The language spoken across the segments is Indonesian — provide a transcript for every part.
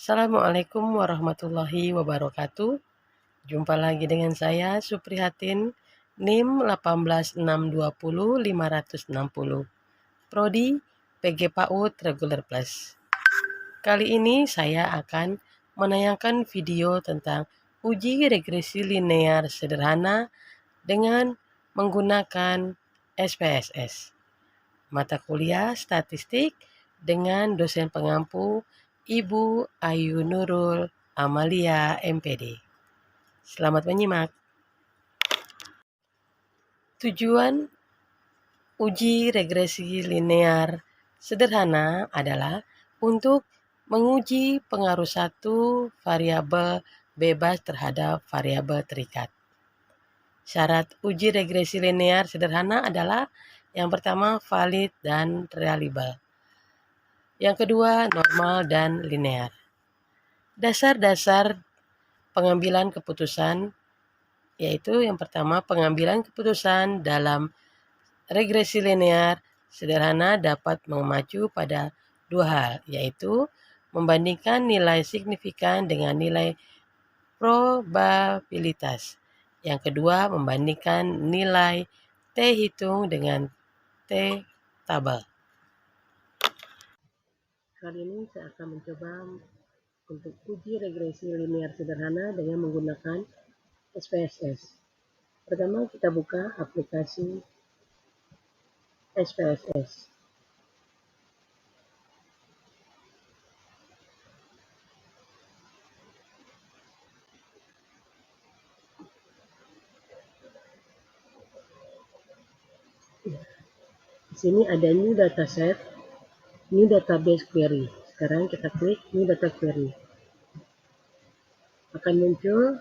Assalamualaikum warahmatullahi wabarakatuh. Jumpa lagi dengan saya Suprihatin, NIM 18620 560, Prodi PG PAUD Reguler Plus. Kali ini saya akan menayangkan video tentang uji regresi linear sederhana dengan menggunakan SPSS. Mata kuliah statistik dengan dosen pengampu Ibu Ayu Nurul Amalia MPD. Selamat menyimak. Tujuan uji regresi linear sederhana adalah untuk menguji pengaruh satu variabel bebas terhadap variabel terikat. Syarat uji regresi linear sederhana adalah yang pertama valid dan reliable. Yang kedua normal dan linear. Dasar-dasar pengambilan keputusan yaitu yang pertama pengambilan keputusan dalam regresi linear sederhana dapat mengacu pada dua hal, yaitu membandingkan nilai signifikan dengan nilai probabilitas. Yang kedua membandingkan nilai T hitung dengan T tabel. Kali ini saya akan mencoba untuk uji regresi linear sederhana dengan menggunakan SPSS. Pertama kita buka aplikasi SPSS. Di sini ada new dataset, new database query. Sekarang kita klik new data query. Akan muncul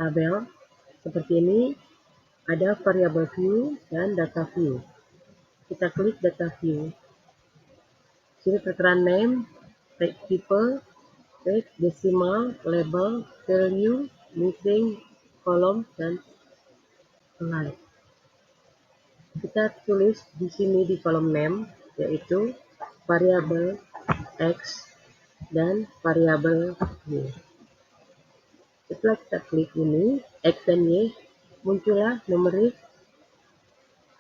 tabel seperti ini, ada variable view dan data view. Kita klik data view. Sini tertera name, type, rate, decimal, label, value, missing, kolom, dan lain. Kita tulis di sini di kolom name, yaitu variabel X dan variabel Y. Setelah kita klik ini, X dan Y, muncullah numerik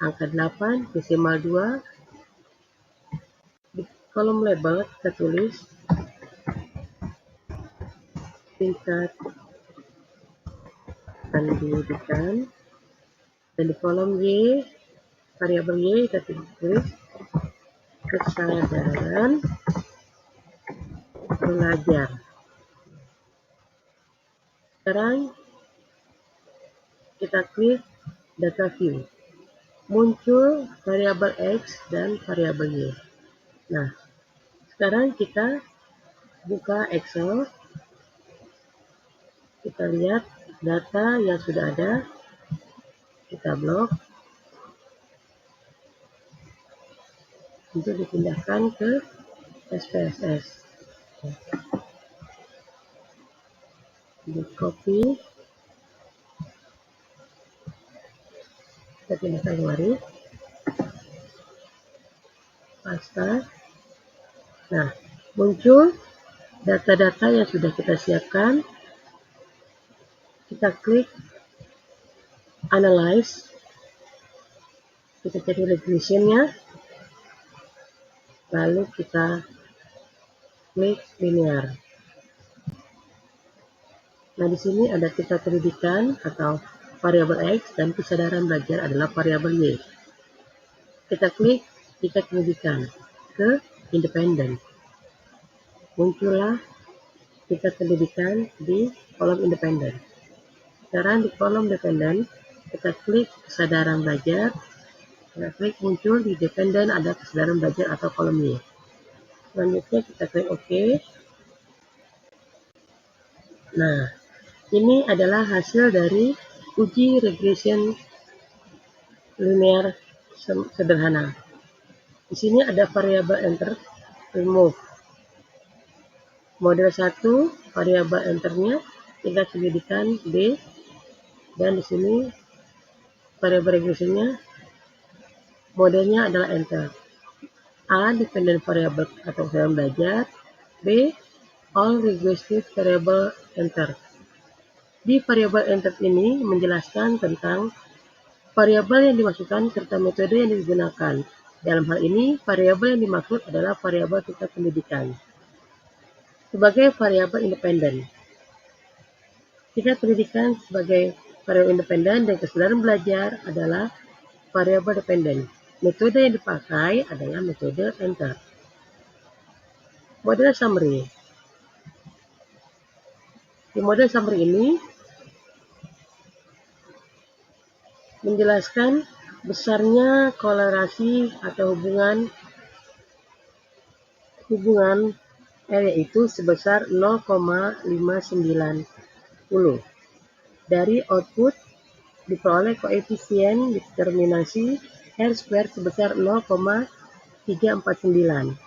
angka 8, desimal 2. Di kolom label kita tulis tingkat pendidikan. Dan di kolom Y, variabel Y kita tulis kesadaran belajar. Sekarang kita klik data view. Muncul variabel X dan variabel Y. Nah, sekarang kita buka Excel. Kita lihat data yang sudah ada. Kita blok untuk dipindahkan ke SPSS. Di copy, kita pindahkan kemari, paste. Nah, muncul data-data yang sudah kita siapkan. Kita klik analyze, kita cari regressionnya, lalu kita klik linear. Nah, di sini ada tingkat pendidikan atau variabel X dan kesadaran belajar adalah variabel Y. Kita klik tingkat pendidikan ke independen. Muncullah tingkat pendidikan di kolom independen. Sekarang di kolom independen kita klik kesadaran belajar. Kita klik muncul di dependen ada kesadaran belajar atau kolom Y. Selanjutnya kita klik OK. Nah, ini adalah hasil dari uji regression linear sederhana. Di sini ada variabel enter, remove. Model 1, variabel enternya tingkat pendidikan B, dan di sini variabel regressionnya modelnya adalah enter. A dependent variable atau variabel belajar, B. All regressive variable entered. Di variabel entered ini menjelaskan tentang variabel yang dimasukkan serta metode yang digunakan. Dalam hal ini, variabel yang dimaksud adalah variabel tingkat pendidikan. Sebagai variabel independen, tingkat pendidikan sebagai variabel independen dan kesadaran belajar adalah variabel dependen. Metode yang dipakai adalah metode enter. Model summary. Di model summary ini menjelaskan besarnya kolerasi atau hubungan yaitu sebesar 0,590. Dari output diperoleh koefisien determinasi R² sebesar 0,349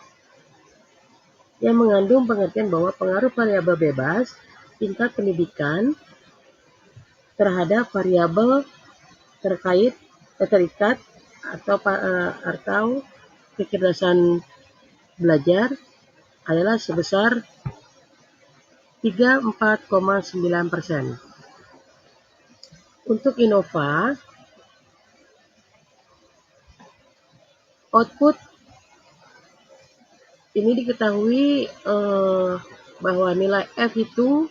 yang mengandung pengertian bahwa pengaruh variabel bebas tingkat pendidikan terhadap variabel terikat atau kecerdasan belajar adalah sebesar 34,9%. Untuk INOVA, output ini diketahui bahwa nilai F itu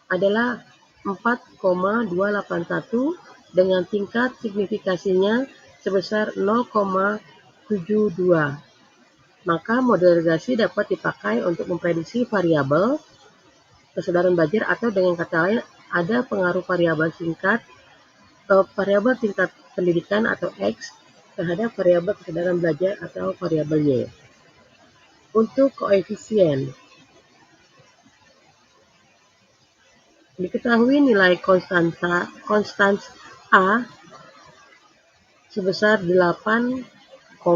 adalah 4,281 dengan tingkat signifikasinya sebesar 0,72. Maka model regresi dapat dipakai untuk memprediksi variabel kesadaran belajar atau dengan kata lain ada pengaruh variabel tingkat pendidikan atau X terhadap variabel kesadaran belajar atau variabel Y. Untuk koefisien, diketahui nilai konstans A sebesar 8,262,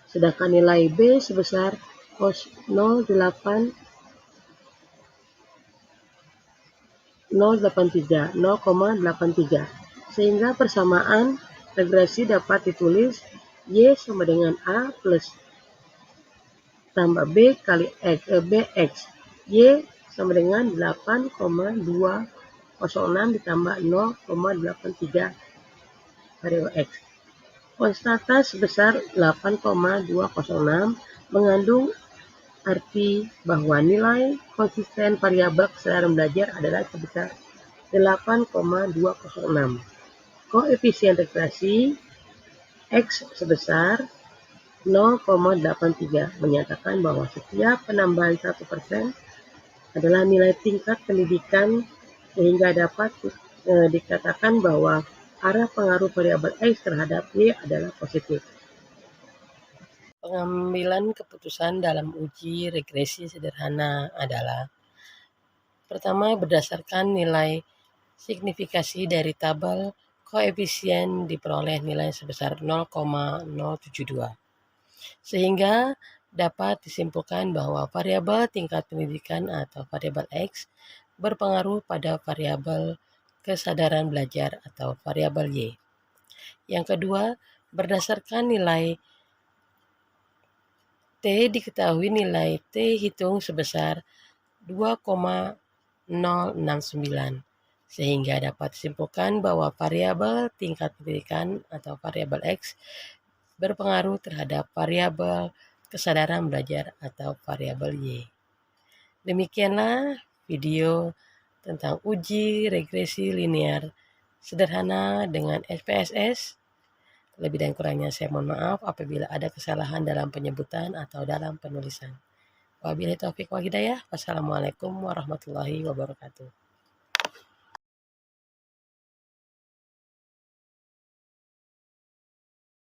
sedangkan nilai B sebesar 0,83, sehingga persamaan regresi dapat ditulis Y sama dengan A plus tambah B kali Bx. Y sama dengan 8,206 ditambah 0,83 variabel X. Konstanta sebesar 8,206 mengandung arti bahwa nilai konsisten variabel kesadaran belajar adalah sebesar 8,206. Koefisien regresi X sebesar 0,83 menyatakan bahwa setiap penambahan 1% adalah nilai tingkat pendidikan sehingga dapat dikatakan bahwa arah pengaruh variabel X terhadap Y adalah positif. Pengambilan keputusan dalam uji regresi sederhana adalah: pertama, berdasarkan nilai signifikasi dari tabel koefisien diperoleh nilai sebesar 0,072. Sehingga dapat disimpulkan bahwa variabel tingkat pendidikan atau variabel X berpengaruh pada variabel kesadaran belajar atau variabel Y. Yang kedua, berdasarkan nilai T diketahui nilai T hitung sebesar 2,069 sehingga dapat disimpulkan bahwa variabel tingkat pendidikan atau variabel X berpengaruh terhadap variabel kesadaran belajar atau variabel Y. Demikianlah video tentang uji regresi linear sederhana dengan SPSS. Lebih dan kurangnya saya mohon maaf apabila ada kesalahan dalam penyebutan atau dalam penulisan. Wabillahi taufiq wal hidayah. Wassalamualaikum warahmatullahi wabarakatuh.